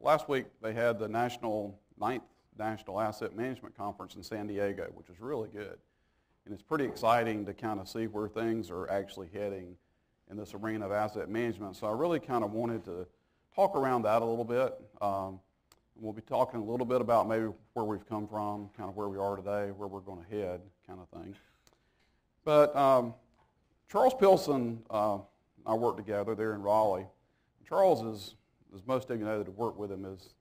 last week they had the 9th National Asset Management Conference in San Diego, which was really good. And it's pretty exciting to kind of see where things are actually heading in this arena of asset management. So I really kind of wanted to talk around that a little bit. We'll be talking a little bit about maybe where we've come from, kind of where we are today, where we're going to head, kind of thing. But Charles Pilson and I work together there in Raleigh. Charles is, as most of you know that have worked with him, is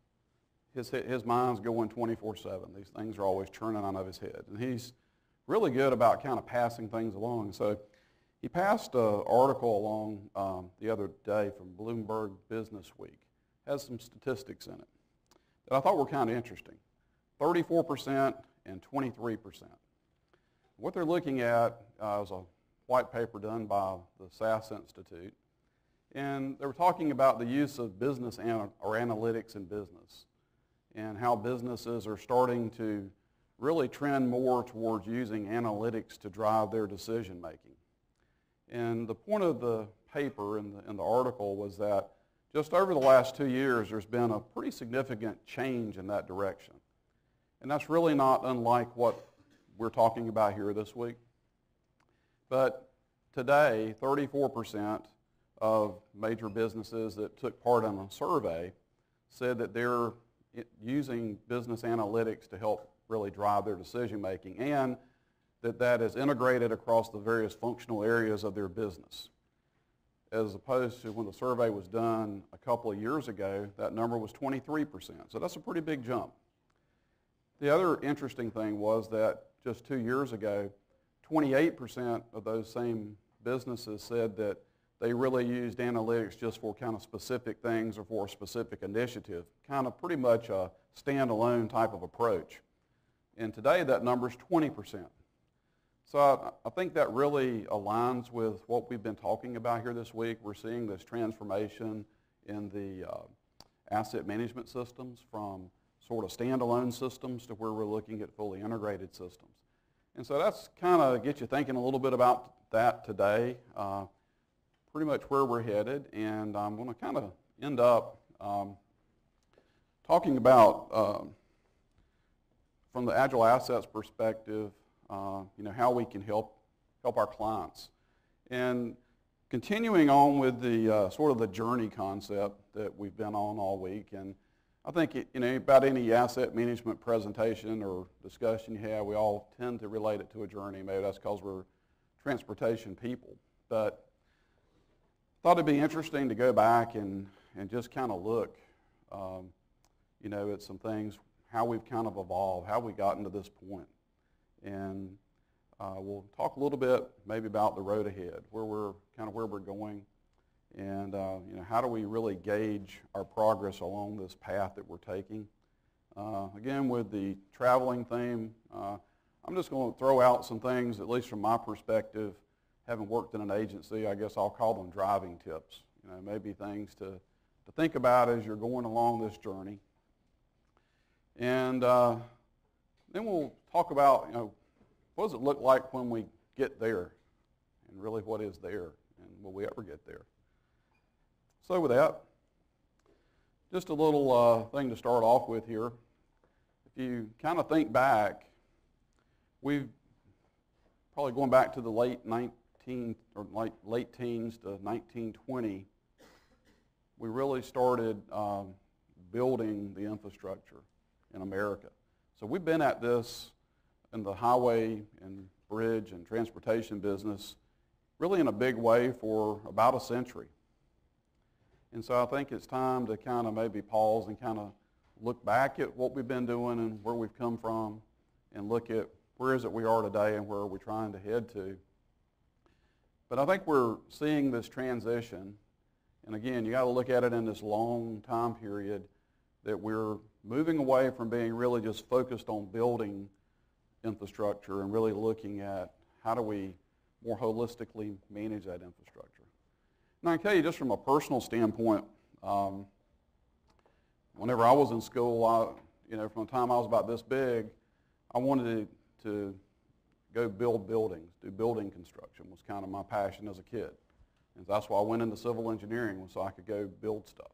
his mind's going 24/7. These things are always churning out of his head. And he's really good about kind of passing things along. So he passed an article along the other day from Bloomberg Business Week. It has some statistics in it that I thought were kind of interesting. 34% and 23%. What they're looking at is a white paper done by the SAS Institute. And they were talking about the use of business or analytics in business and how businesses are starting to really trend more towards using analytics to drive their decision making. And the point of the paper in the article was that just over the last 2 years, there's been a pretty significant change in that direction. And that's really not unlike what we're talking about here this week. But today, 34% of major businesses that took part in a survey said that they're using business analytics to help really drive their decision making, and that is integrated across the various functional areas of their business. As opposed to when the survey was done a couple of years ago, that number was 23%. So that's a pretty big jump. The other interesting thing was that just 2 years ago, 28% of those same businesses said that they really used analytics just for kind of specific things or for a specific initiative, kind of pretty much a standalone type of approach. And today that number is 20%. So I think that really aligns with what we've been talking about here this week. We're seeing this transformation in the asset management systems from sort of standalone systems to where we're looking at fully integrated systems. And so that's kind of get you thinking a little bit about that today, pretty much where we're headed. And I'm going to kind of end up talking about, from the AgileAssets perspective, how we can help our clients. And continuing on with the sort of the journey concept that we've been on all week. And I think about any asset management presentation or discussion you have, we all tend to relate it to a journey. Maybe that's because we're transportation people. But I thought it'd be interesting to go back and just kind of look, at some things, how we've kind of evolved, how we gotten to this point. And we'll talk a little bit maybe about the road ahead, where we're going, and how do we really gauge our progress along this path that we're taking. Again, with the traveling theme, I'm just going to throw out some things, at least from my perspective. Having worked in an agency, I guess I'll call them driving tips. Maybe things to think about as you're going along this journey. And then we'll talk about, what does it look like when we get there, and really what is there, and will we ever get there? So with that, just a little thing to start off with here. If you kind of think back, we've probably going back to the late teens to 1920, we really started building the infrastructure in America. So we've been at this in the highway and bridge and transportation business really in a big way for about a century. And so I think it's time to kind of maybe pause and kind of look back at what we've been doing and where we've come from, and look at where is it we are today and where are we trying to head to. But I think we're seeing this transition, and again, you got to look at it in this long time period, that we're moving away from being really just focused on building infrastructure and really looking at how do we more holistically manage that infrastructure. Now I can tell you just from a personal standpoint, whenever I was in school, from the time I was about this big, I wanted to go build buildings, do building construction was kind of my passion as a kid. And that's why I went into civil engineering, so I could go build stuff.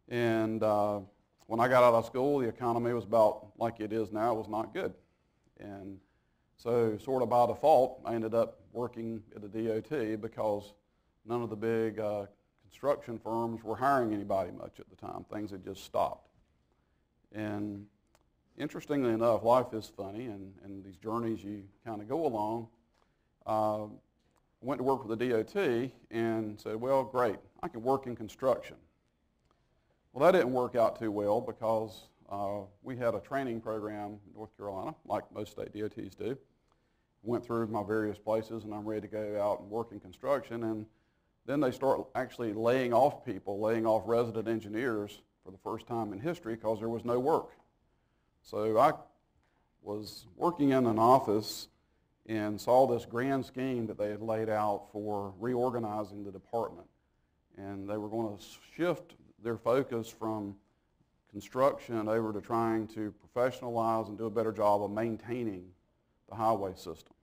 And when I got out of school, the economy was about like it is now. It was not good. And so sort of by default, I ended up working at the DOT because none of the big construction firms were hiring anybody much at the time. Things had just stopped. And interestingly enough, life is funny, and these journeys you kind of go along. Went to work with the DOT and said, well, great, I can work in construction. Well, that didn't work out too well because we had a training program in North Carolina, like most state DOTs do. Went through my various places, and I'm ready to go out and work in construction. And then they start actually laying off people, laying off resident engineers for the first time in history because there was no work. So I was working in an office and saw this grand scheme that they had laid out for reorganizing the department. And they were going to shift their focus from construction over to trying to professionalize and do a better job of maintaining the highway system.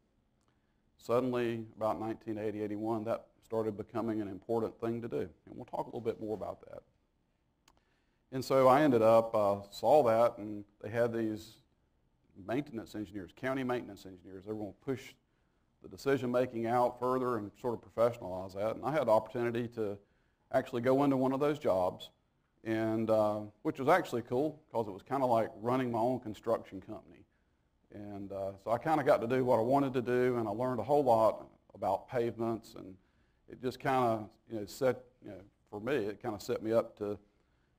Suddenly, about 1980, 81, that started becoming an important thing to do. And we'll talk a little bit more about that. And so I ended up, saw that, and they had these maintenance engineers, county maintenance engineers. They were going to push the decision-making out further and sort of professionalize that. And I had the opportunity to actually go into one of those jobs, and which was actually cool because it was kind of like running my own construction company. And so I kind of got to do what I wanted to do, and I learned a whole lot about pavements, and it just kind of for me, it kind of set me up to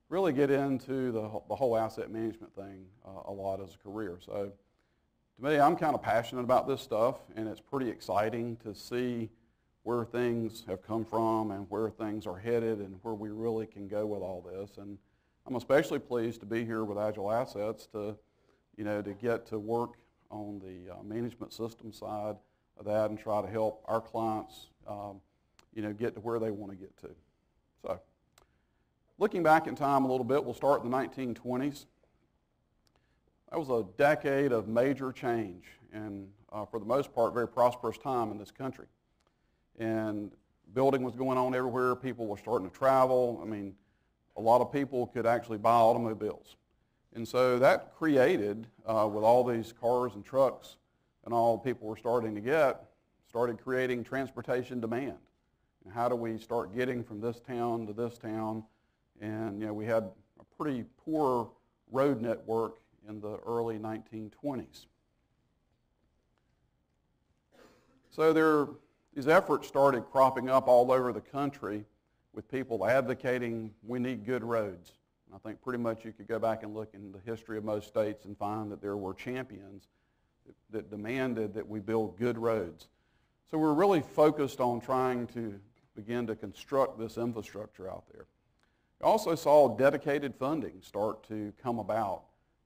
really get into the whole asset management thing a lot as a career. So to me, I'm kind of passionate about this stuff, and it's pretty exciting to see where things have come from and where things are headed and where we really can go with all this. And I'm especially pleased to be here with AgileAssets to get to work on the management system side of that and try to help our clients, get to where they want to get to. So, looking back in time a little bit, we'll start in the 1920s. That was a decade of major change and, for the most part, very prosperous time in this country. And building was going on everywhere. People were starting to travel. I mean, a lot of people could actually buy automobiles. And so that created, with all these cars and trucks and all people were starting to get, started creating transportation demand. And how do we start getting from this town to this town? And we had a pretty poor road network in the early 1920s. So these efforts started cropping up all over the country with people advocating we need good roads. And I think pretty much you could go back and look in the history of most states and find that there were champions that demanded that we build good roads. So we're really focused on trying to begin to construct this infrastructure out there. We also saw dedicated funding start to come about,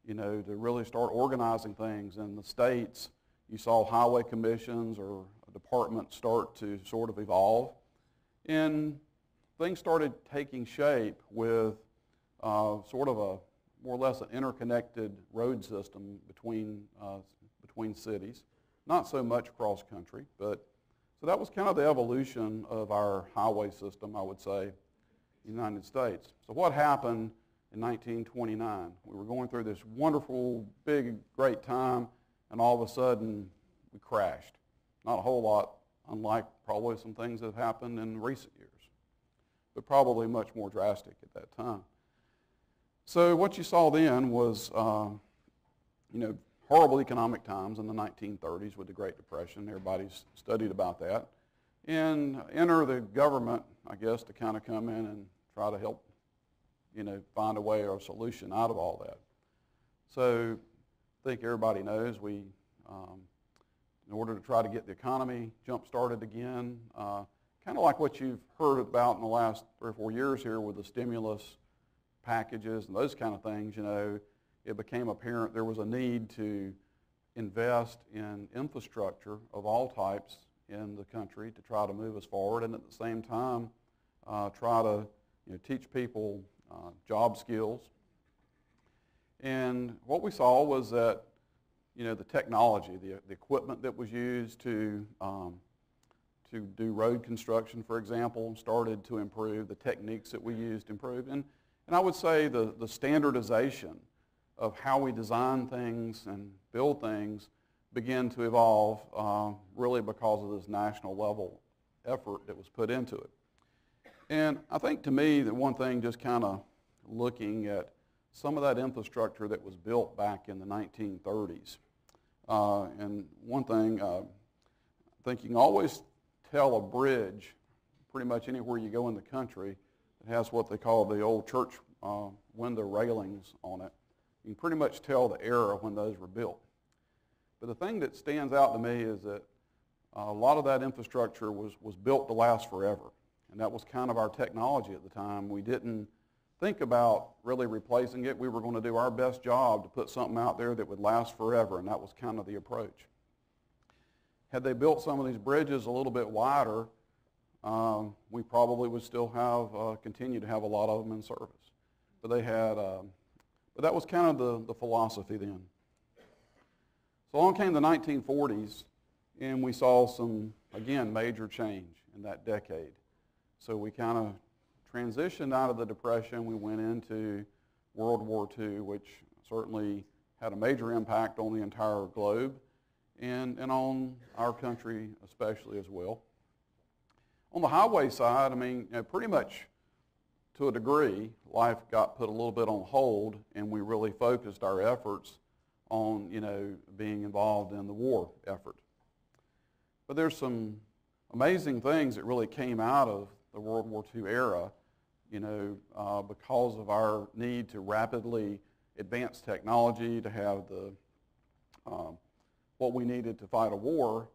to really start organizing things in the states. You saw highway commissions or departments start to sort of evolve. And things started taking shape with sort of a more or less an interconnected road system between cities. Not so much cross country, but so that was kind of the evolution of our highway system, I would say, in the United States. So what happened in 1929? We were going through this wonderful, big, great time, and all of a sudden we crashed. Not a whole lot, unlike probably some things that have happened in recent years, but probably much more drastic at that time. So what you saw then was, horrible economic times in the 1930s with the Great Depression. Everybody's studied about that. And enter the government, I guess, to kind of come in and try to help, find a way or a solution out of all that. So I think everybody knows we, in order to try to get the economy jump-started again, kind of like what you've heard about in the last 3 or 4 years here with the stimulus packages and those kind of things, it became apparent there was a need to invest in infrastructure of all types in the country to try to move us forward, and at the same time try to teach people job skills. And what we saw was that the technology, the equipment that was used to do road construction, for example, started to improve. The techniques that we used improved. And And I would say the standardization of how we design things and build things began to evolve really because of this national level effort that was put into it. And I think to me that one thing, just kind of looking at some of that infrastructure that was built back in the 1930s, and one thing, I think you can always tell a bridge pretty much anywhere you go in the country that has what they call the old church window railings on it. You can pretty much tell the era when those were built. But the thing that stands out to me is that a lot of that infrastructure was built to last forever. And that was kind of our technology at the time. We didn't think about really replacing it. We were going to do our best job to put something out there that would last forever, and that was kind of the approach. Had they built some of these bridges a little bit wider, we probably would still have, continue to have a lot of them in service. But they had, but that was kind of the philosophy then. So along came the 1940s, and we saw some, again, major change in that decade. So we kind of transitioned out of the Depression. We went into World War II, which certainly had a major impact on the entire globe and on our country especially as well. On the highway side, I mean, pretty much to a degree, life got put a little bit on hold, and we really focused our efforts on, being involved in the war effort. But there's some amazing things that really came out of the World War II era, because of our need to rapidly advance technology, to have what we needed to fight a war.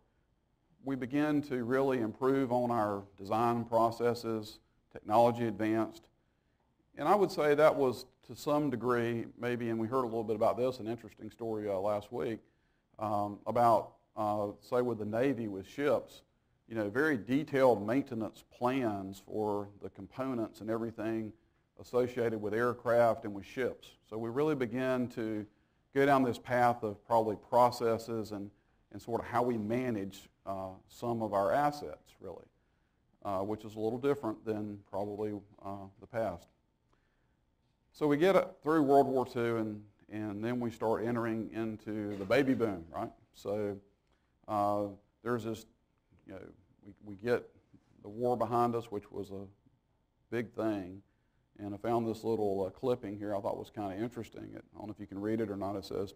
We began to really improve on our design processes, technology advanced. And I would say that was to some degree, maybe, and we heard a little bit about this, an interesting story last week, about, say, with the Navy with ships, very detailed maintenance plans for the components and everything associated with aircraft and with ships. So we really began to go down this path of probably processes and sort of how we manage some of our assets, really, which is a little different than probably the past. So we get through World War II, and then we start entering into the baby boom, right? So there's this, we get the war behind us, which was a big thing. And I found this little clipping here I thought was kind of interesting. I don't know if you can read it or not. It says,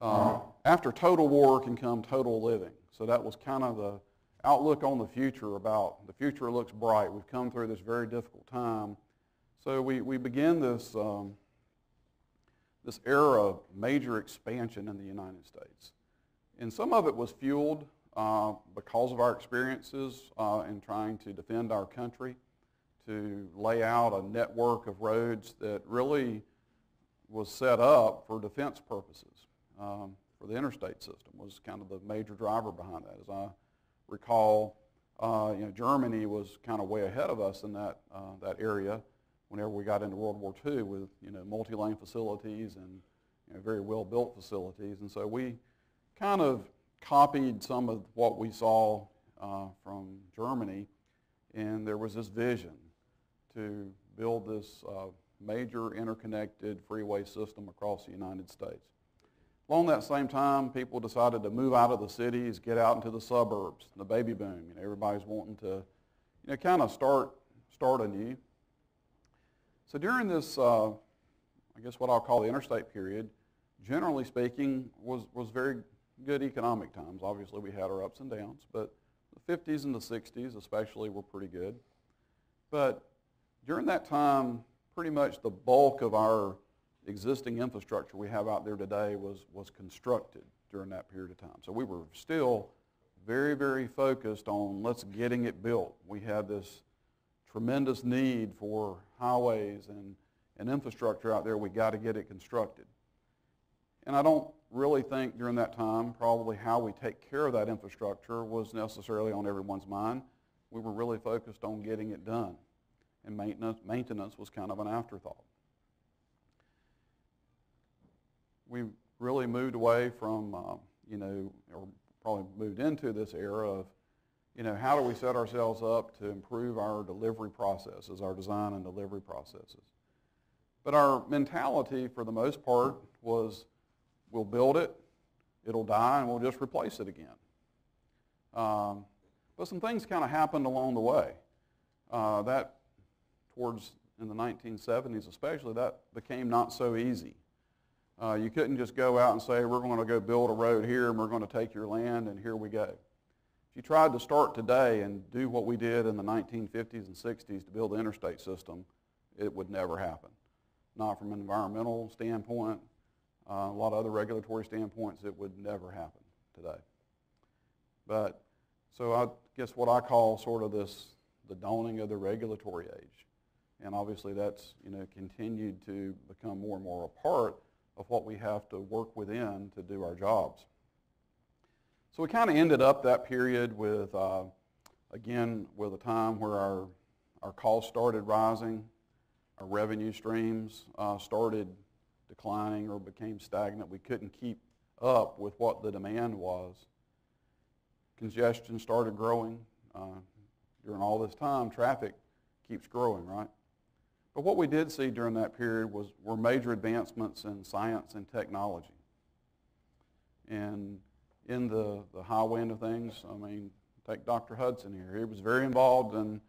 after total war can come total living. So that was kind of the outlook on the future, about the future looks bright. We've come through this very difficult time. So we begin this era of major expansion in the United States. And some of it was fueled because of our experiences in trying to defend our country, to lay out a network of roads that really was set up for defense purposes. For the interstate system was kind of the major driver behind that. As I recall, Germany was kind of way ahead of us in that area whenever we got into World War II with multi-lane facilities and very well-built facilities. And so we kind of copied some of what we saw from Germany, and there was this vision to build this major interconnected freeway system across the United States. Along that same time, people decided to move out of the cities, get out into the suburbs, the baby boom. Everybody's wanting to kind of start anew. So during this, I guess what I'll call the interstate period, generally speaking, was very good economic times. Obviously, we had our ups and downs, but the 50s and the 60s especially were pretty good. But during that time, pretty much the bulk of our existing infrastructure we have out there today was constructed during that period of time. So we were still very, very focused on let's getting it built. We had this tremendous need for highways and infrastructure out there. We got to get it constructed. And I don't really think during that time probably how we take care of that infrastructure was necessarily on everyone's mind. We were really focused on getting it done. And maintenance was kind of an afterthought. We really moved away from, or probably moved into this era of, how do we set ourselves up to improve our delivery processes, our design and delivery processes. But our mentality, for the most part, was we'll build it, it'll die, and we'll just replace it again. But some things kind of happened along the way. In the 1970s especially, that became not so easy. You couldn't just go out and say, we're going to go build a road here, and we're going to take your land, and here we go. If you tried to start today and do what we did in the 1950s and 60s to build the interstate system, it would never happen. Not from an environmental standpoint, a lot of other regulatory standpoints, it would never happen today. But, so I guess what I call sort of the dawning of the regulatory age. And obviously that's, continued to become more and more a part of what we have to work within to do our jobs. So we kind of ended up that period with, again, with a time where our costs started rising, our revenue streams started declining or became stagnant. We couldn't keep up with what the demand was. Congestion started growing. During all this time, traffic keeps growing, right? But what we did see during that period were major advancements in science and technology. And in the highway end of things, take Dr. Hudson here. He was very involved in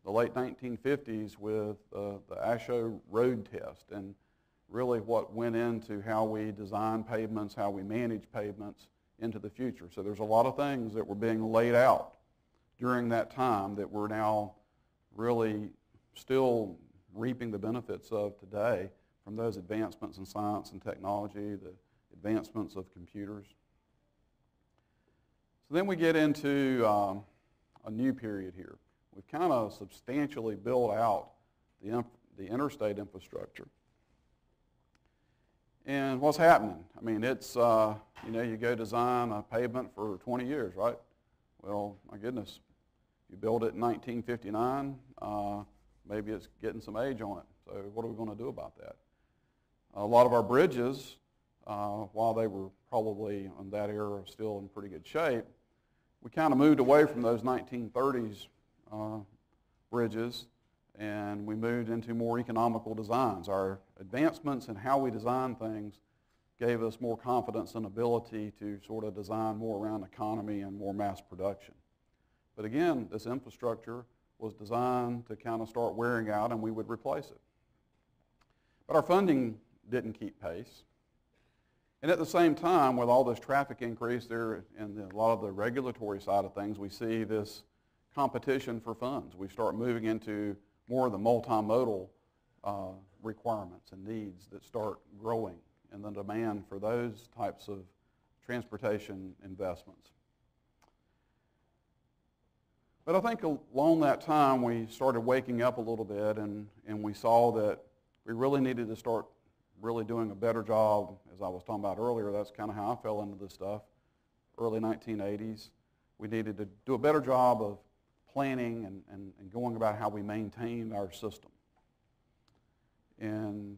the late 1950s with the AASHTO road test and really what went into how we design pavements, how we manage pavements into the future. So there's a lot of things that were being laid out during that time that we're now really still reaping the benefits of today from those advancements in science and technology, the advancements of computers. So then we get into a new period here. We've kind of substantially built out the interstate infrastructure. And what's happening? It's, you go design a pavement for 20 years, right? Well, my goodness, you build it in 1959, maybe it's getting some age on it. So what are we going to do about that? A lot of our bridges, while they were probably in that era still in pretty good shape, we kind of moved away from those 1930s bridges, and we moved into more economical designs. Our advancements in how we design things gave us more confidence and ability to sort of design more around economy and more mass production. But again, this infrastructure was designed to kind of start wearing out, and we would replace it. But our funding didn't keep pace. And at the same time, with all this traffic increase there and a lot of the regulatory side of things, we see this competition for funds. We start moving into more of the multi-modal requirements and needs that start growing and the demand for those types of transportation investments. But I think along that time we started waking up a little bit and we saw that we really needed to start really doing a better job, as I was talking about earlier. That's kind of how I fell into this stuff, early 1980s. We needed to do a better job of planning and going about how we maintained our system. And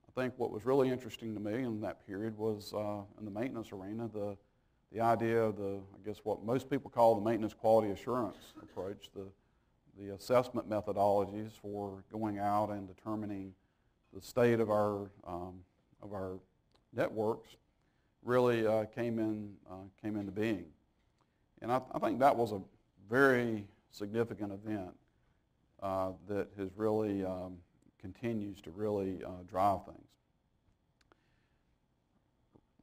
I think what was really interesting to me in that period was in the maintenance arena, the idea of I guess what most people call the maintenance quality assurance approach, the assessment methodologies for going out and determining the state of our networks really came into being. And I think that was a very significant event that has really continues to really drive things.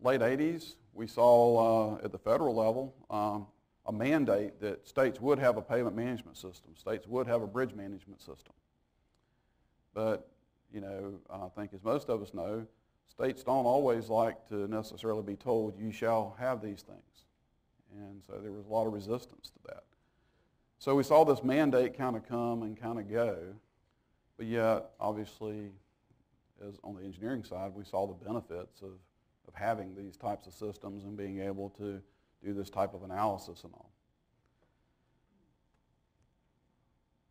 Late 80s, we saw at the federal level a mandate that states would have a pavement management system. States would have a bridge management system. But, I think as most of us know, states don't always like to necessarily be told you shall have these things. And so there was a lot of resistance to that. So we saw this mandate kind of come and kind of go, but yet, obviously, as on the engineering side, we saw the benefits of having these types of systems and being able to do this type of analysis and all.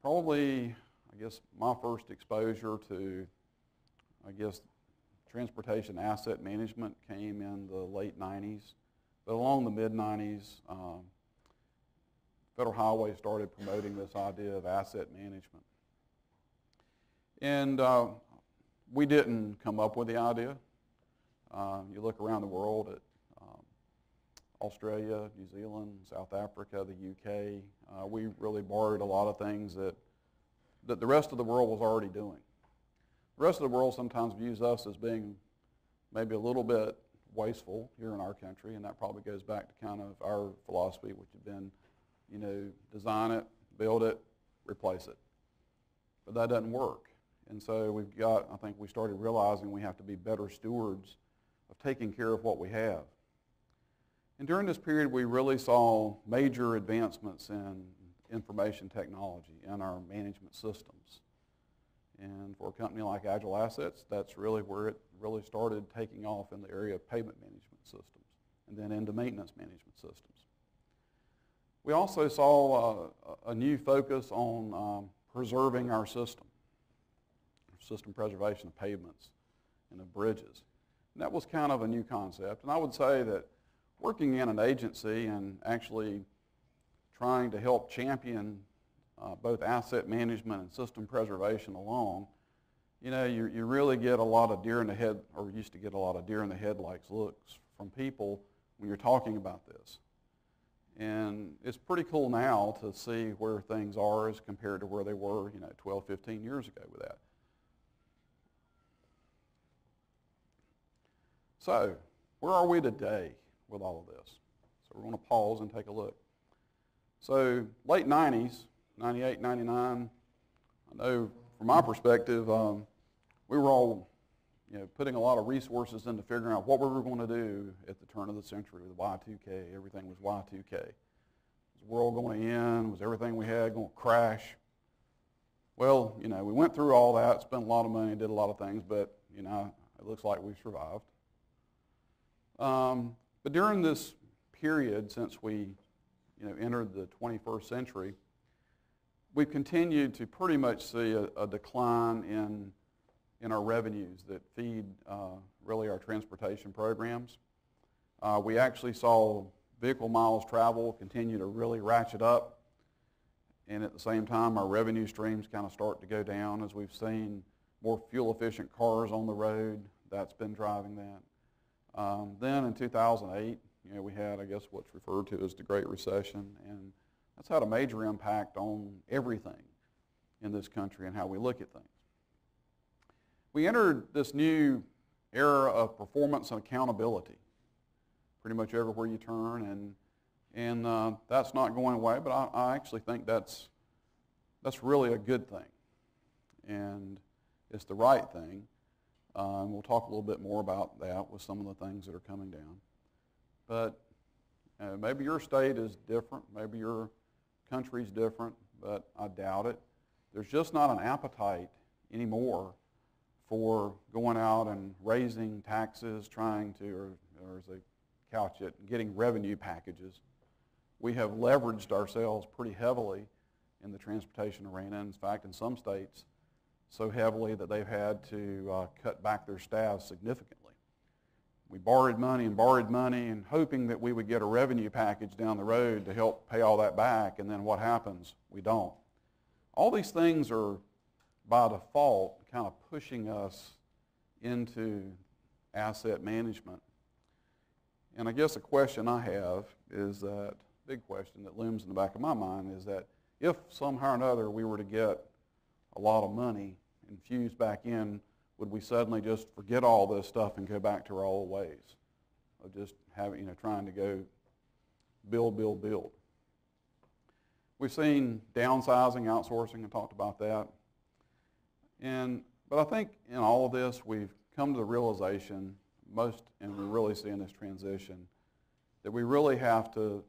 Probably, I guess, my first exposure to, transportation asset management came in the late 90s. But along the mid-90s, Federal Highway started promoting this idea of asset management. And we didn't come up with the idea. You look around the world at Australia, New Zealand, South Africa, the UK. We really borrowed a lot of things that the rest of the world was already doing. The rest of the world sometimes views us as being maybe a little bit wasteful here in our country, and that probably goes back to kind of our philosophy, which had been, you know, design it, build it, replace it. But that doesn't work. And so I think we started realizing we have to be better stewards of taking care of what we have. And during this period, we really saw major advancements in information technology and our management systems. And for a company like AgileAssets, that's really where it really started taking off in the area of pavement management systems and then into maintenance management systems. We also saw a new focus on preserving our system preservation of pavements and of bridges. And that was kind of a new concept. And I would say that working in an agency and actually trying to help champion both asset management and system preservation along, you know, you really get a lot of deer in the head, or used to get a lot of deer in the headlights looks from people when you're talking about this. And it's pretty cool now to see where things are as compared to where they were, you know, 12, 15 years ago with that. So, where are we today with all of this? So we're going to pause and take a look. So, late 90s, 98, 99, I know from my perspective, we were all, you know, putting a lot of resources into figuring out what we were going to do at the turn of the century with Y2K. Everything was Y2K. Was the world going to end? Was everything we had going to crash? Well, you know, we went through all that, spent a lot of money, did a lot of things, but, you know, it looks like we survived. But during this period, since we, you know, entered the 21st century, we've continued to pretty much see a decline in our revenues that feed really our transportation programs. We actually saw vehicle miles traveled continue to really ratchet up, and at the same time our revenue streams kind of start to go down as we've seen more fuel-efficient cars on the road. That's been driving that. Then in 2008, you know, we had, I guess, what's referred to as the Great Recession, and that's had a major impact on everything in this country and how we look at things. We entered this new era of performance and accountability pretty much everywhere you turn, and that's not going away, but I actually think that's really a good thing, and it's the right thing. And we'll talk a little bit more about that with some of the things that are coming down. But maybe your state is different, maybe your country's different, but I doubt it. There's just not an appetite anymore for going out and raising taxes, trying to, or as they couch it, getting revenue packages. We have leveraged ourselves pretty heavily in the transportation arena. In fact, in some states, so heavily that they've had to cut back their staffs significantly. We borrowed money and hoping that we would get a revenue package down the road to help pay all that back, and then what happens? We don't. All these things are, by default, kind of pushing us into asset management. And I guess a question I have is that, big question that looms in the back of my mind is that if somehow or another we were to get a lot of money infused back in, would we suddenly just forget all this stuff and go back to our old ways of just having, you know, trying to go build? We've seen downsizing, outsourcing, and talked about that. But I think in all of this, we've come to the realization, and we're really seeing this transition, that we really have to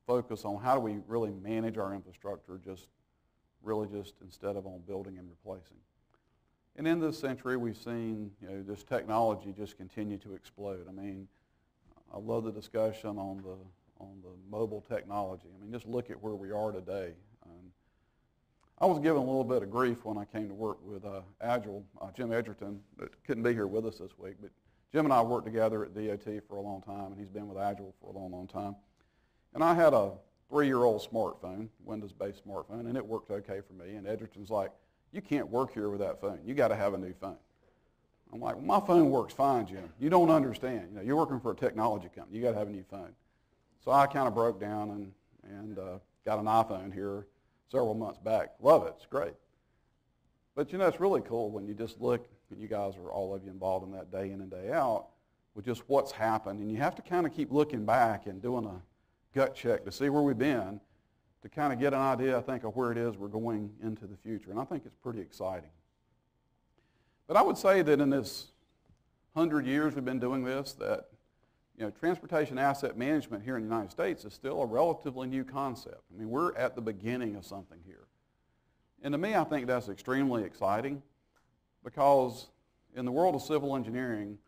focus on how do we really manage our infrastructure just instead of on building and replacing. And in this century, we've seen, you know, this technology just continue to explode. I mean, I love the discussion on the mobile technology. I mean, just look at where we are today. I was given a little bit of grief when I came to work with Agile. Jim Edgerton, that couldn't be here with us this week, but Jim and I worked together at DOT for a long time, and he's been with Agile for a long, long time. And I had a 3-year-old smartphone, Windows-based smartphone, and it worked okay for me. And Edgerton's like, you can't work here with that phone. You got to have a new phone. I'm like, well, my phone works fine, Jim. You don't understand. You know, you're working for a technology company. You got to have a new phone. So I kind of broke down and got an iPhone here several months back. Love it. It's great. But, you know, it's really cool when you just look, and you guys are all of you involved in that day in and day out, with just what's happened. And you have to kind of keep looking back and doing a gut check to see where we've been to kind of get an idea, I think, of where it is we're going into the future. And I think it's pretty exciting. But I would say that in this 100 years we've been doing this, that, you know, transportation asset management here in the United States is still a relatively new concept. I mean, we're at the beginning of something here. And to me, I think that's extremely exciting because in the world of civil engineering,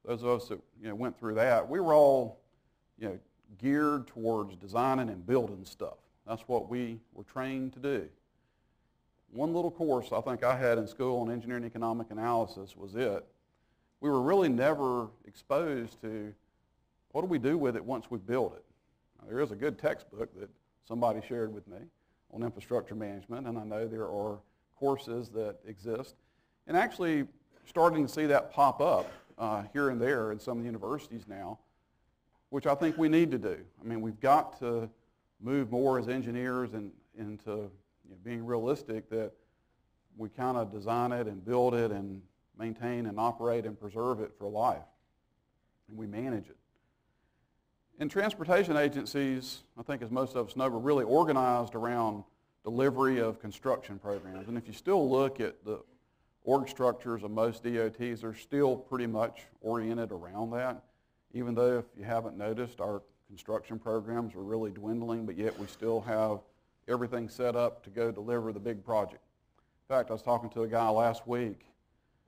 those of us that, you know, went through that, we were all, you know, geared towards designing and building stuff. That's what we were trained to do. One little course I think I had in school on engineering economic analysis was it. We were really never exposed to what do we do with it once we build it. Now, there is a good textbook that somebody shared with me on infrastructure management, and I know there are courses that exist. And actually starting to see that pop up here and there in some of the universities now, which I think we need to do. I mean, we've got to move more as engineers and into, you know, being realistic that we kind of design it and build it and maintain and operate and preserve it for life, and we manage it. And transportation agencies, I think as most of us know, were really organized around delivery of construction programs. And if you still look at the org structures of most DOTs, they're still pretty much oriented around that, even though if you haven't noticed, our construction programs are really dwindling, but yet we still have everything set up to go deliver the big project. In fact, I was talking to a guy last week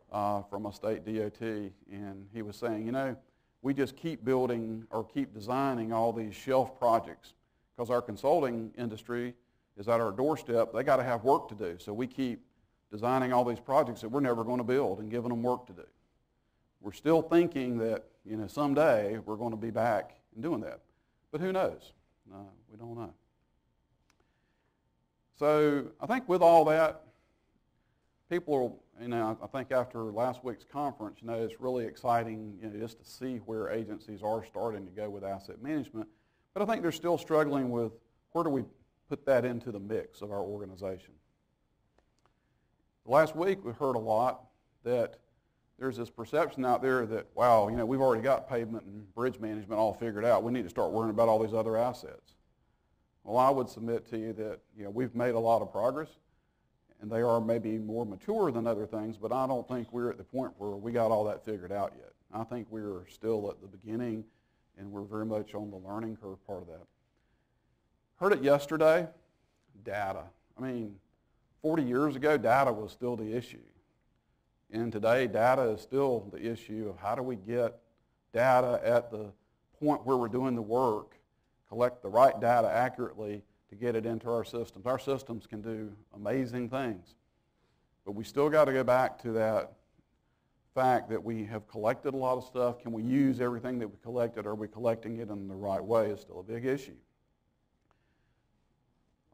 from a state DOT, and he was saying, you know, we just keep building or keep designing all these shelf projects because our consulting industry is at our doorstep. They got to have work to do, so we keep designing all these projects that we're never going to build and giving them work to do. We're still thinking that, you know, someday we're going to be back and doing that, but who knows? We don't know. So I think with all that, people are, you know, I think after last week's conference, you know, it's really exciting, you know, just to see where agencies are starting to go with asset management. But I think they're still struggling with where do we put that into the mix of our organization. Last week we heard a lot that there's this perception out there that, wow, you know, we've already got pavement and bridge management all figured out. We need to start worrying about all these other assets. Well, I would submit to you that, you know, we've made a lot of progress, and they are maybe more mature than other things, but I don't think we're at the point where we got all that figured out yet. I think we're still at the beginning, and we're very much on the learning curve part of that. Heard it yesterday, data. I mean, 40 years ago, data was still the issue. And today, data is still the issue of how do we get data at the point where we're doing the work, collect the right data accurately to get it into our systems. Our systems can do amazing things, but we still got to go back to that fact that we have collected a lot of stuff. Can we use everything that we collected? Are we collecting it in the right way? Is still a big issue.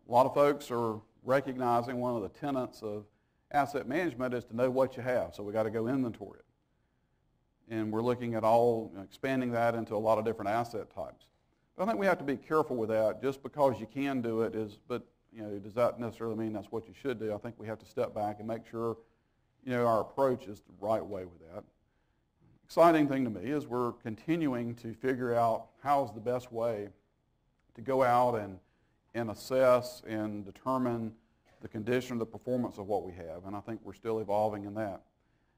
A lot of folks are recognizing one of the tenets of asset management is to know what you have, so we got to go inventory it. And we're looking at expanding that into a lot of different asset types. But I think we have to be careful with that. Just because you can do it does that necessarily mean that's what you should do? I think we have to step back and make sure, you know, our approach is the right way with that. Exciting thing to me is we're continuing to figure out how's the best way to go out and assess and determine the condition, the performance of what we have, and I think we're still evolving in that.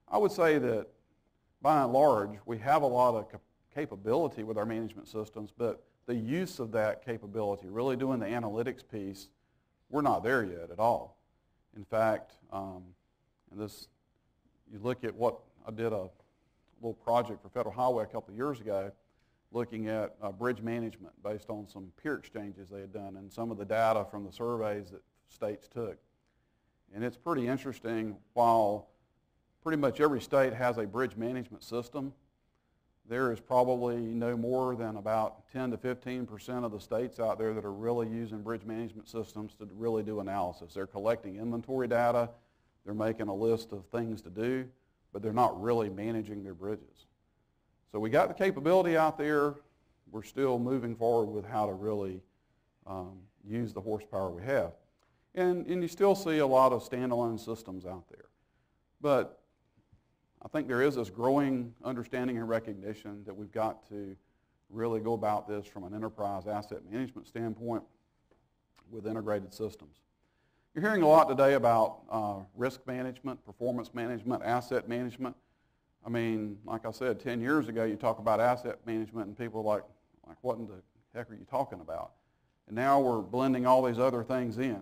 I would say that by and large, we have a lot of capability with our management systems, but the use of that capability, really doing the analytics piece, we're not there yet at all. In fact, you look at what I did a little project for Federal Highway a couple of years ago, looking at bridge management based on some peer exchanges they had done and some of the data from the surveys that states took. And it's pretty interesting. While pretty much every state has a bridge management system, there is probably no more than about 10 to 15% of the states out there that are really using bridge management systems to really do analysis. They're collecting inventory data. They're making a list of things to do, but they're not really managing their bridges. So we got the capability out there. We're still moving forward with how to really use the horsepower we have. And you still see a lot of standalone systems out there. But I think there is this growing understanding and recognition that we've got to really go about this from an enterprise asset management standpoint with integrated systems. You're hearing a lot today about risk management, performance management, asset management. I mean, like I said, 10 years ago, you talk about asset management and people are like, what in the heck are you talking about? And now we're blending all these other things in.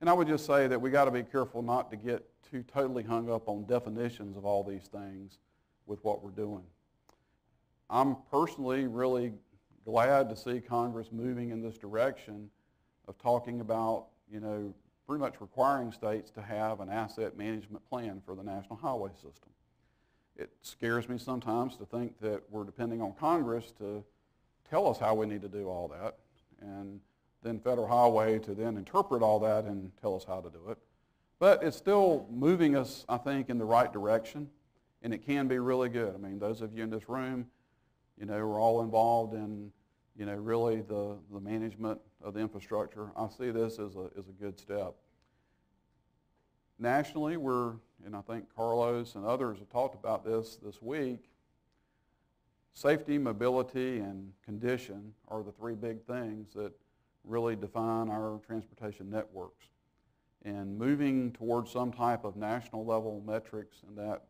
And I would just say that we got to be careful not to get too totally hung up on definitions of all these things with what we're doing. I'm personally really glad to see Congress moving in this direction of talking about, pretty much requiring states to have an asset management plan for the national highway system. It scares me sometimes to think that we're depending on Congress to tell us how we need to do all that, and then Federal Highway to then interpret all that and tell us how to do it. But it's still moving us, I think, in the right direction, and it can be really good. I mean, those of you in this room, we're all involved in, really the management of the infrastructure. I see this as a good step. Nationally, and I think Carlos and others have talked about this week, safety, mobility, and condition are the three big things that really define our transportation networks. And moving towards some type of national level metrics in that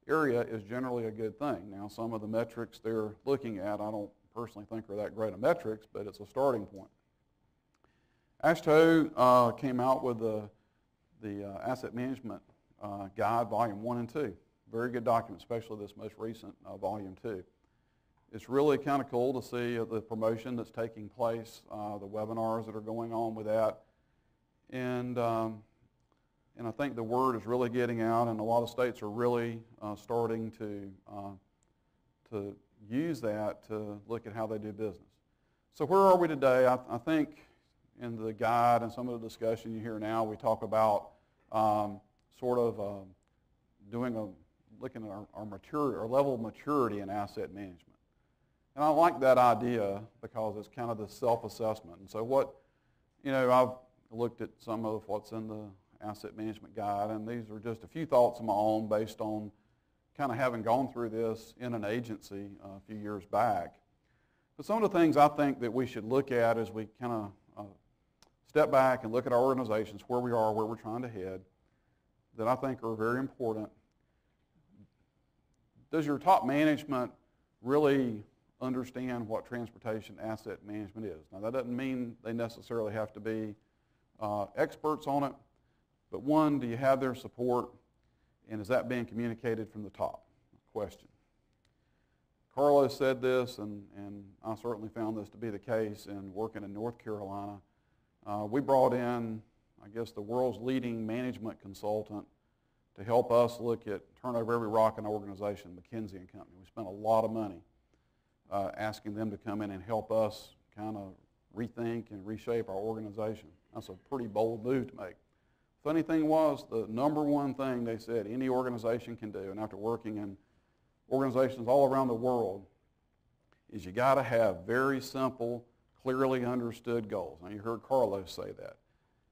area is generally a good thing. Now, some of the metrics they're looking at, I don't personally think are that great of metrics, but it's a starting point. AASHTO came out with the Asset Management Guide, Volume 1 and 2. Very good document, especially this most recent Volume 2. It's really kind of cool to see the promotion that's taking place, the webinars that are going on with that. And I think the word is really getting out, and a lot of states are really starting to use that to look at how they do business. So where are we today? I think in the guide and some of the discussion you hear now, we talk about looking at our level of maturity in asset management. And I like that idea because it's kind of the self-assessment. And so I've looked at some of what's in the Asset Management Guide, and these are just a few thoughts of my own based on kind of having gone through this in an agency a few years back. But some of the things I think that we should look at as we kind of step back and look at our organizations, where we are, where we're trying to head, that I think are very important. Does your top management really understand what transportation asset management is? Now, that doesn't mean they necessarily have to be experts on it, but one, do you have their support, and is that being communicated from the top? Question. Carlos said this, and I certainly found this to be the case in working in North Carolina. We brought in, I guess, the world's leading management consultant to help us turn over every rock in our organization, McKinsey & Company. We spent a lot of money asking them to come in and help us kind of rethink and reshape our organization. That's a pretty bold move to make. Funny thing was, the number one thing they said any organization can do, and after working in organizations all around the world, is you got to have very simple, clearly understood goals. Now, you heard Carlos say that.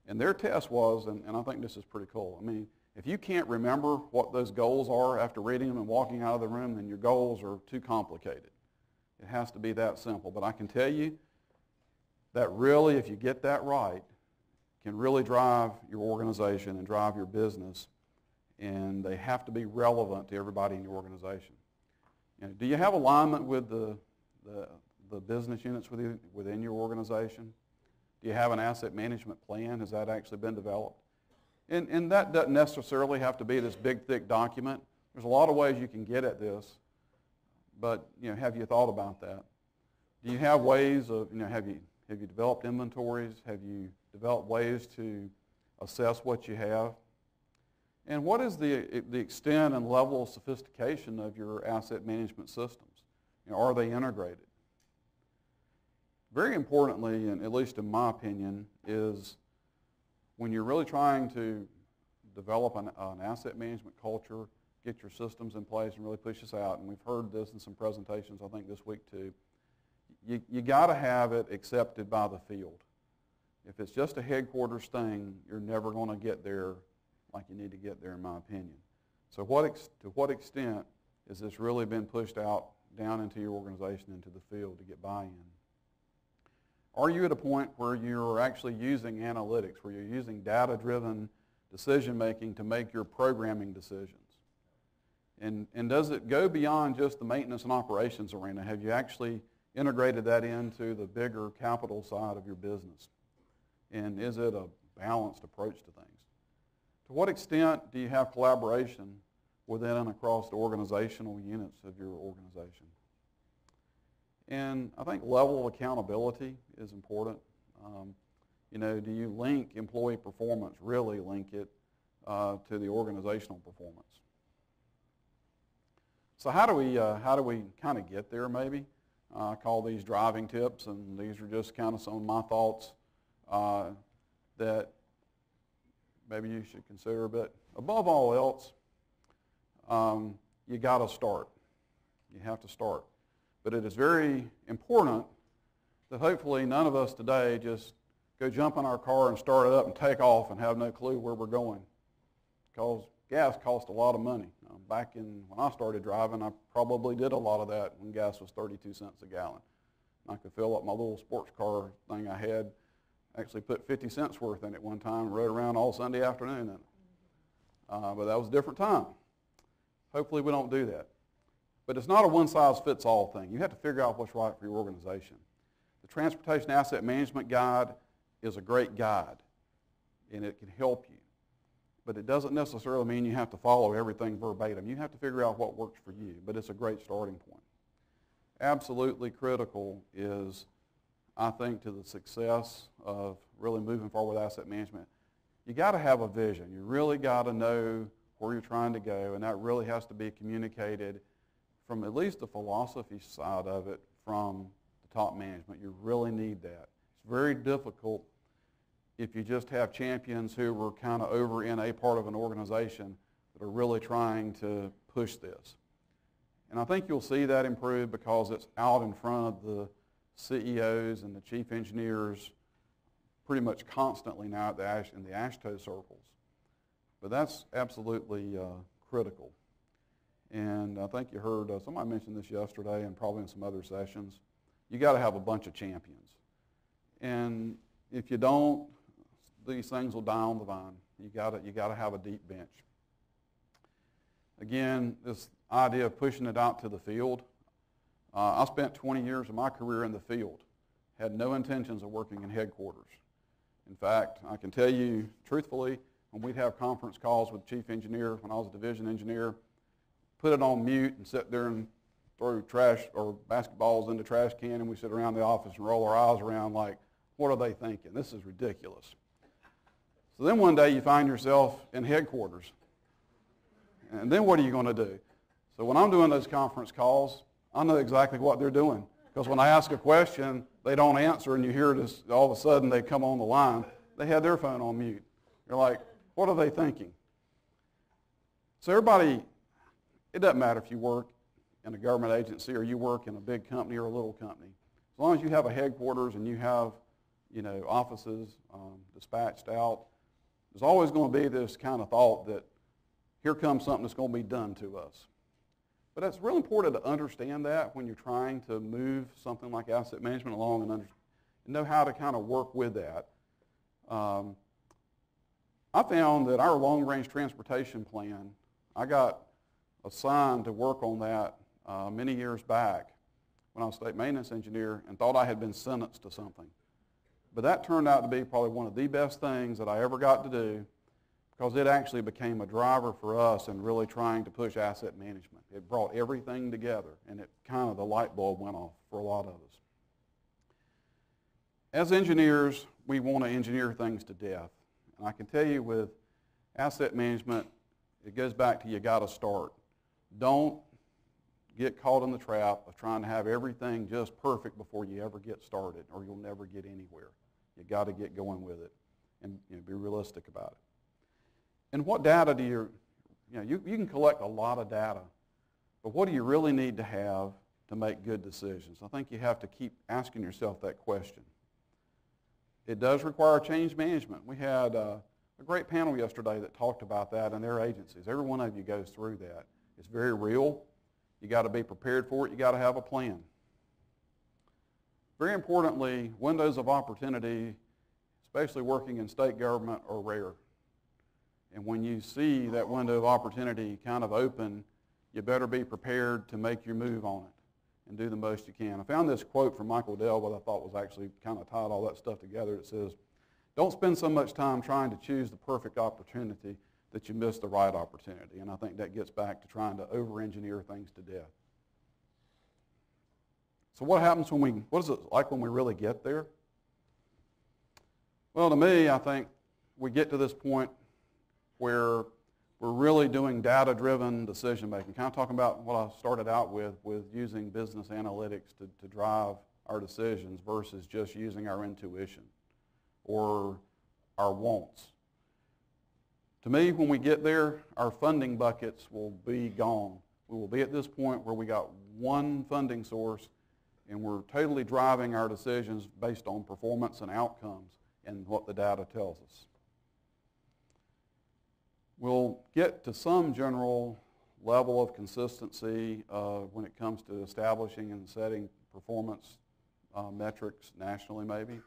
And their test was, and I think this is pretty cool, I mean, if you can't remember what those goals are after reading them and walking out of the room, then your goals are too complicated. It has to be that simple. But I can tell you that really, if you get that right, can really drive your organization and drive your business, and they have to be relevant to everybody in your organization. Do you have alignment with the business units within your organization? Do you have an asset management plan? Has that actually been developed? And that doesn't necessarily have to be this big, thick document. There's a lot of ways you can get at this, but have you thought about that? Do you have ways of, have you developed inventories? Have you developed ways to assess what you have? And what is the extent and level of sophistication of your asset management systems? Are they integrated? Very importantly, and at least in my opinion, is when you're really trying to develop an asset management culture, get your systems in place and really push this out. And we've heard this in some presentations, I think, this week too. You got to have it accepted by the field. If it's just a headquarters thing, you're never going to get there like you need to get there, in my opinion. So to what extent has this really been pushed out down into your organization, into the field to get buy-in? Are you at a point where you're actually using analytics, where you're using data-driven decision-making to make your programming decisions? And does it go beyond just the maintenance and operations arena? Have you actually integrated that into the bigger capital side of your business? And is it a balanced approach to things? To what extent do you have collaboration within and across the organizational units of your organization? And I think level of accountability is important. Do you link employee performance, really link it to the organizational performance? So how do we kind of get there, maybe? I call these driving tips, and these are just kind of some of my thoughts that maybe you should consider. But above all else, you got to start. You have to start. But it is very important that hopefully none of us today just go jump in our car and start it up and take off and have no clue where we're going, because gas costs a lot of money. Back when I started driving, I probably did a lot of that when gas was 32 cents a gallon. I could fill up my little sports car thing I had, actually put 50 cents worth in it one time and rode around all Sunday afternoon in it. But that was a different time. Hopefully we don't do that. But it's not a one-size-fits-all thing. You have to figure out what's right for your organization. The Transportation Asset Management Guide is a great guide, and it can help you. But it doesn't necessarily mean you have to follow everything verbatim. You have to figure out what works for you, but it's a great starting point. Absolutely critical is, I think, to the success of really moving forward with asset management, you got to have a vision. You really got to know where you're trying to go, and that really has to be communicated from at least the philosophy side of it from the top management. You really need that. It's very difficult if you just have champions who were kind of over in a part of an organization that are really trying to push this. And I think you'll see that improve because it's out in front of the CEOs and the chief engineers pretty much constantly now in the AASHTO circles. But that's absolutely critical. And I think you heard somebody mention this yesterday and probably in some other sessions. You got to have a bunch of champions. And if you don't, these things will die on the vine. You got to have a deep bench. Again, this idea of pushing it out to the field. I spent 20 years of my career in the field. Had no intentions of working in headquarters. In fact, I can tell you truthfully, when we'd have conference calls with the chief engineer when I was a division engineer, put it on mute and sit there and throw trash or basketballs in the trash can, and we sit around the office and roll our eyes around like, what are they thinking? This is ridiculous. So then one day you find yourself in headquarters. And then what are you going to do? So when I'm doing those conference calls, I know exactly what they're doing. Because when I ask a question, they don't answer, and you hear this, all of a sudden they come on the line. They had their phone on mute. You're like, what are they thinking? So everybody, it doesn't matter if you work in a government agency or you work in a big company or a little company. As long as you have a headquarters and you have, offices dispatched out, there's always going to be this kind of thought that here comes something that's going to be done to us. But it's really important to understand that when you're trying to move something like asset management along and know how to kind of work with that. I found that our long-range transportation plan, I got assigned to work on that many years back when I was state maintenance engineer and thought I had been sentenced to something. But that turned out to be probably one of the best things that I ever got to do because it actually became a driver for us in really trying to push asset management. It brought everything together, and it kind of, the light bulb went off for a lot of us. As engineers, we want to engineer things to death. And I can tell you with asset management, it goes back to you got to start. Don't get caught in the trap of trying to have everything just perfect before you ever get started, or you'll never get anywhere. You got to get going with it and be realistic about it. And what data do you you can collect a lot of data, but what do you really need to have to make good decisions? I think you have to keep asking yourself that question. It does require change management. We had a great panel yesterday that talked about that in their agencies. Every one of you goes through that. It's very real. You got to be prepared for it. You got to have a plan. Very importantly, windows of opportunity, especially working in state government, are rare. And when you see that window of opportunity kind of open, you better be prepared to make your move on it and do the most you can. I found this quote from Michael Dell, what I thought was actually kind of tied all that stuff together. It says, "Don't spend so much time trying to choose the perfect opportunity that you miss the right opportunity." And I think that gets back to trying to over-engineer things to death. So what happens what is it like when we really get there? Well, to me, I think we get to this point where we're really doing data-driven decision-making. Kind of talking about what I started out with using business analytics to drive our decisions versus just using our intuition or our wants. To me, when we get there, our funding buckets will be gone. We will be at this point where we got one funding source and we're totally driving our decisions based on performance and outcomes and what the data tells us. We'll get to some general level of consistency when it comes to establishing and setting performance metrics nationally, maybe.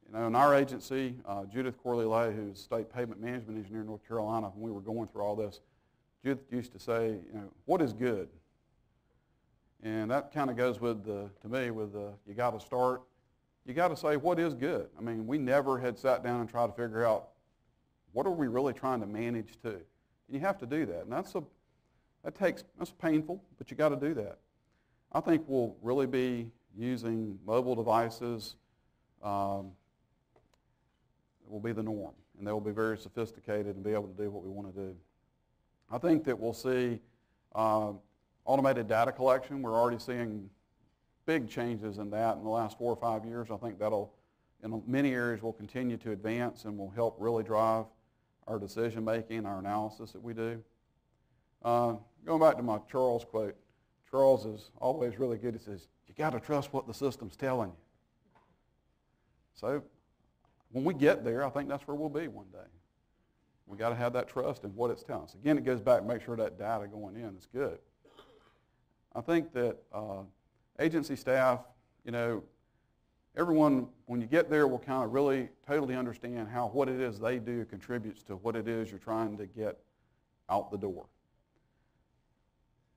In our agency, Judith Corley-Lay, who's State Pavement Management Engineer in North Carolina, when we were going through all this, Judith used to say, what is good? And that kind of goes with you got to start. You got to say, what is good? I mean, we never had sat down and tried to figure out what are we really trying to manage to. And you have to do that. And that's painful, but you got to do that. I think we'll really be using mobile devices. It will be the norm, and they will be very sophisticated and be able to do what we want to do. I think that we'll see automated data collection. We're already seeing big changes in that in the last 4 or 5 years. I think that'll, in many areas, will continue to advance and will help really drive our decision making, our analysis that we do. Going back to my Charles quote, Charles is always really good. He says, you got to trust what the system's telling you. So when we get there, I think that's where we'll be one day. We got to have that trust in what it's telling us. Again, it goes back to make sure that data going in is good. I think that agency staff, everyone, when you get there, will kind of really totally understand how what it is they do contributes to what it is you're trying to get out the door.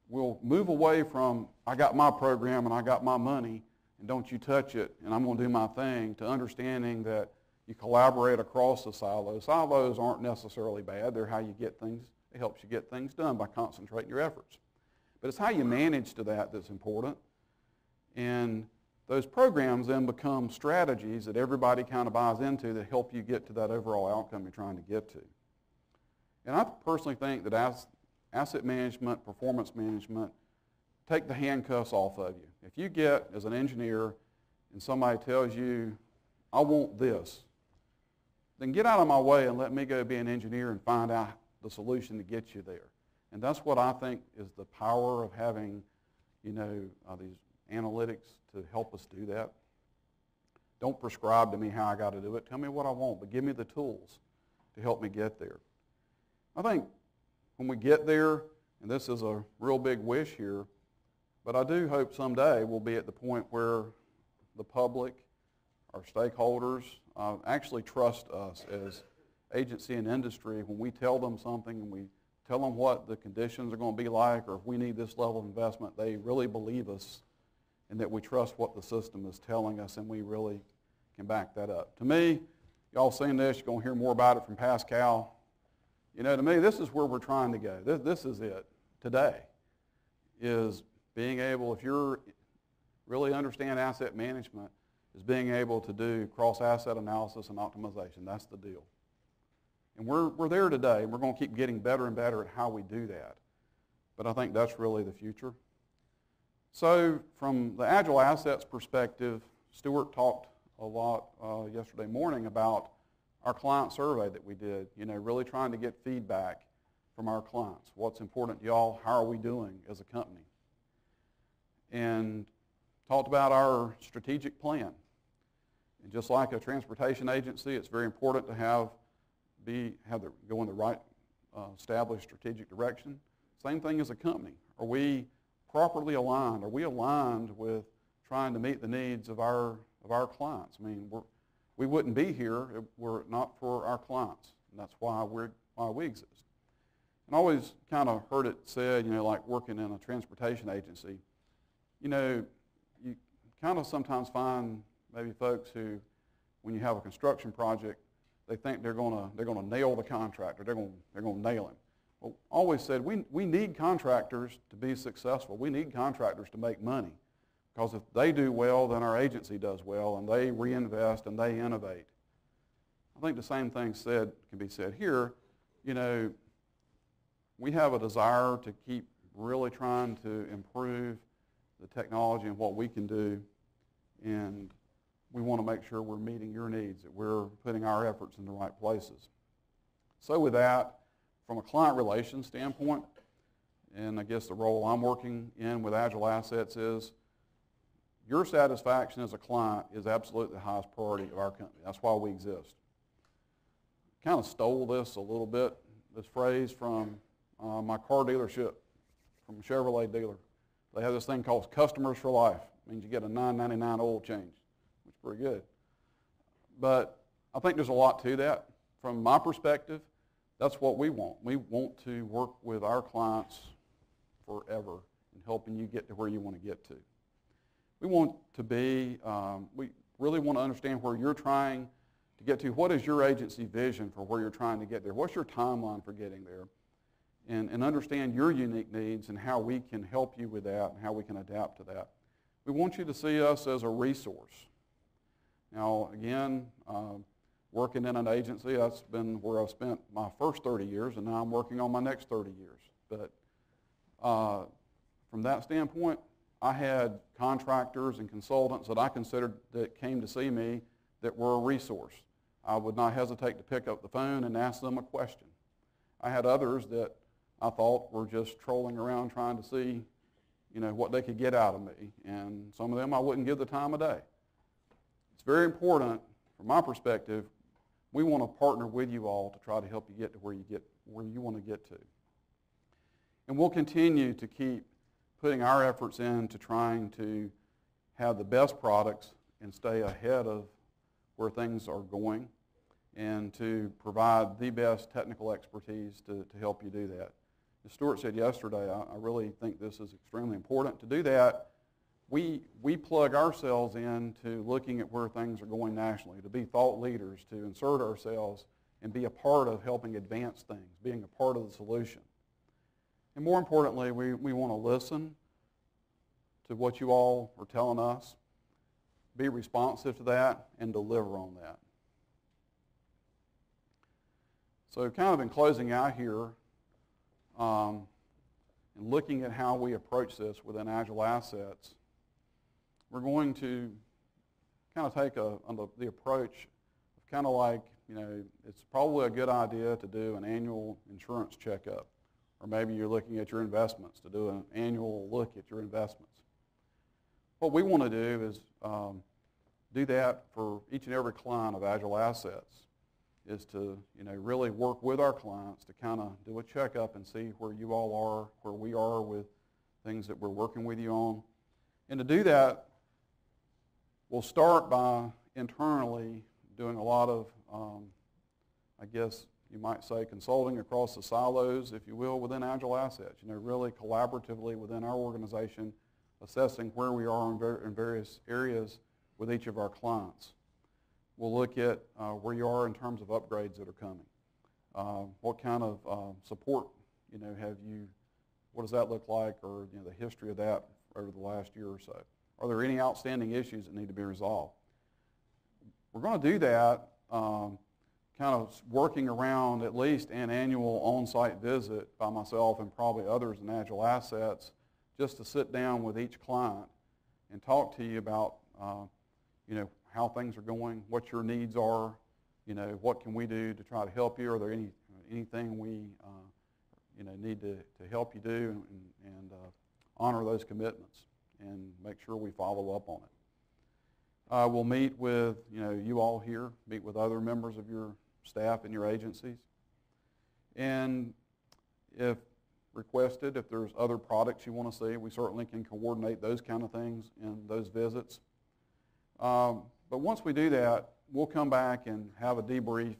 We'll move away from, I got my program and I got my money, and don't you touch it, and I'm going to do my thing, to understanding that you collaborate across the silos. Silos aren't necessarily bad. They're how you get things. It helps you get things done by concentrating your efforts. But it's how you manage to that that's important. And those programs then become strategies that everybody kind of buys into that help you get to that overall outcome you're trying to get to. And I personally think that asset management, performance management, take the handcuffs off of you. If you get, as an engineer, and somebody tells you, I want this, then get out of my way and let me go be an engineer and find out the solution to get you there. And that's what I think is the power of having, these analytics to help us do that. Don't prescribe to me how I got to do it. Tell me what I want, but give me the tools to help me get there. I think when we get there, and this is a real big wish here, but I do hope someday we'll be at the point where the public, our stakeholders, actually trust us as agency and industry when we tell them something and we tell them what the conditions are going to be like, or if we need this level of investment, they really believe us and that we trust what the system is telling us and we really can back that up. To me, y'all seen this, you're going to hear more about it from Pascal. To me, this is where we're trying to go. This is it today, is being able, if you're really understand asset management, is being able to do cross-asset analysis and optimization. That's the deal. And we're there today, and we're going to keep getting better and better at how we do that. But I think that's really the future. So from the AgileAssets perspective, Stuart talked a lot yesterday morning about our client survey that we did, really trying to get feedback from our clients? What's important to y'all? How are we doing as a company? And talked about our strategic plan. And just like a transportation agency, it's very important to go in the right established strategic direction. Same thing as a company. Are we properly aligned? Are we aligned with trying to meet the needs of our clients? I mean, we wouldn't be here if were it not for our clients. And that's why we exist. And I always kind of heard it said, like working in a transportation agency, you kind of sometimes find maybe folks who, when you have a construction project, they think they're going to nail the contractor. They're going to nail him. Well, I always said we need contractors to be successful. We need contractors to make money, because if they do well, then our agency does well, and they reinvest and they innovate. I think the same thing can be said here. We have a desire to keep really trying to improve the technology and what we can do, and we want to make sure we're meeting your needs, that we're putting our efforts in the right places. So with that, from a client relations standpoint, and I guess the role I'm working in with AgileAssets is, your satisfaction as a client is absolutely the highest priority of our company. That's why we exist. Kind of stole this a little bit, this phrase from my car dealership, from a Chevrolet dealer. They have this thing called customers for life. It means you get a $9.99 oil change, which is pretty good. But I think there's a lot to that. From my perspective, that's what we want. We want to work with our clients forever in helping you get to where you want to get to. We want to be, we really want to understand where you're trying to get to. What is your agency vision for where you're trying to get there? What's your timeline for getting there? And understand your unique needs and how we can help you with that and how we can adapt to that. We want you to see us as a resource. Now, again, working in an agency, that's been where I've spent my first 30 years, and now I'm working on my next 30 years. But from that standpoint, I had contractors and consultants that I considered that came to see me that were a resource. I would not hesitate to pick up the phone and ask them a question. I had others that I thought were just trolling around trying to see, what they could get out of me. And some of them I wouldn't give the time of day. It's very important, from my perspective, we want to partner with you all to try to help you get to where you want to get to. And we'll continue to keep putting our efforts into trying to have the best products and stay ahead of where things are going, and to provide the best technical expertise to help you do that. As Stuart said yesterday, I really think this is extremely important. To do that, we plug ourselves into looking at where things are going nationally, to be thought leaders, to insert ourselves and be a part of helping advance things, being a part of the solution. And more importantly, we want to listen to what you all are telling us, be responsive to that, and deliver on that. So kind of in closing out here, and looking at how we approach this within AgileAssets, we're going to kind of take the approach of kind of like, it's probably a good idea to do an annual insurance checkup, or maybe you're looking at your investments, to do an annual look at your investments. What we want to do is do that for each and every client of AgileAssets, is to really work with our clients to kind of do a checkup and see where you all are, where we are with things that we're working with you on. And to do that, we'll start by internally doing a lot of, I guess you might say, consulting across the silos, if you will, within AgileAssets. Really collaboratively within our organization, assessing where we are in various areas with each of our clients. We'll look at where you are in terms of upgrades that are coming. What kind of support, have you, what does that look like, or the history of that over the last year or so? Are there any outstanding issues that need to be resolved? We're going to do that kind of working around at least an annual on-site visit by myself and probably others in AgileAssets, just to sit down with each client and talk to you about how things are going, what your needs are, what can we do to try to help you? Are there anything we need to help you do and honor those commitments and make sure we follow up on it. We'll meet with you all here, meet with other members of your staff and your agencies. And if requested, if there's other products you want to see, we certainly can coordinate those kind of things in those visits. But once we do that, we'll come back and have a debrief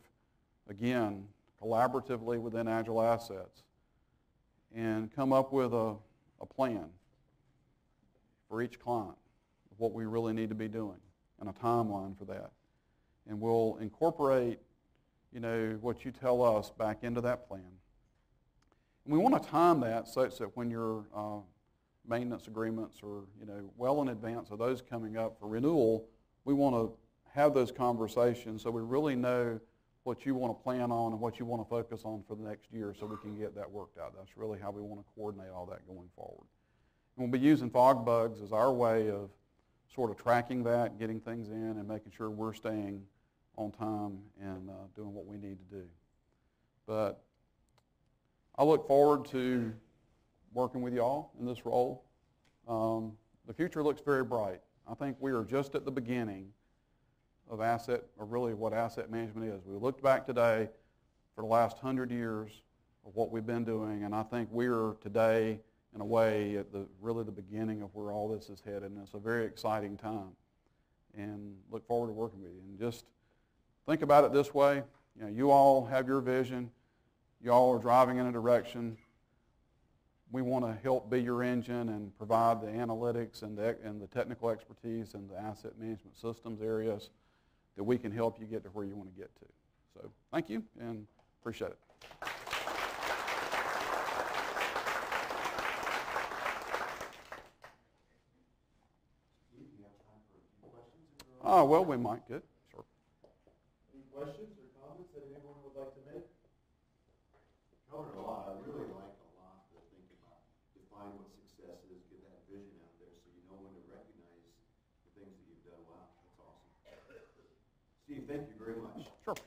again, collaboratively within AgileAssets, and come up with a plan for each client of what we really need to be doing and a timeline for that. And we'll incorporate, what you tell us back into that plan. And we want to time that such that when your maintenance agreements are, well in advance of those coming up for renewal, we want to have those conversations so we really know what you want to plan on and what you want to focus on for the next year so we can get that worked out. That's really how we want to coordinate all that going forward. And we'll be using fog bugs as our way of sort of tracking that, getting things in, and making sure we're staying on time and doing what we need to do. But I look forward to working with you all in this role. The future looks very bright. I think we are just at the beginning of really what asset management is. We looked back today for the last 100 years of what we've been doing, and I think we're today, in a way, at really the beginning of where all this is headed, and it's a very exciting time. And look forward to working with you. And just think about it this way. You all have your vision. You all are driving in a direction. We want to help be your engine and provide the analytics and the technical expertise in the asset management systems areas that we can help you get to where you want to get to. So thank you and appreciate it. Well, we might. Good. Sure. Any questions or comments that anyone would like to make? Covered a lot. I really like a lot to think about. Define what success is, get that vision out there so you know when to recognize the things that you've done well. That's awesome. Steve, thank you very much. Sure.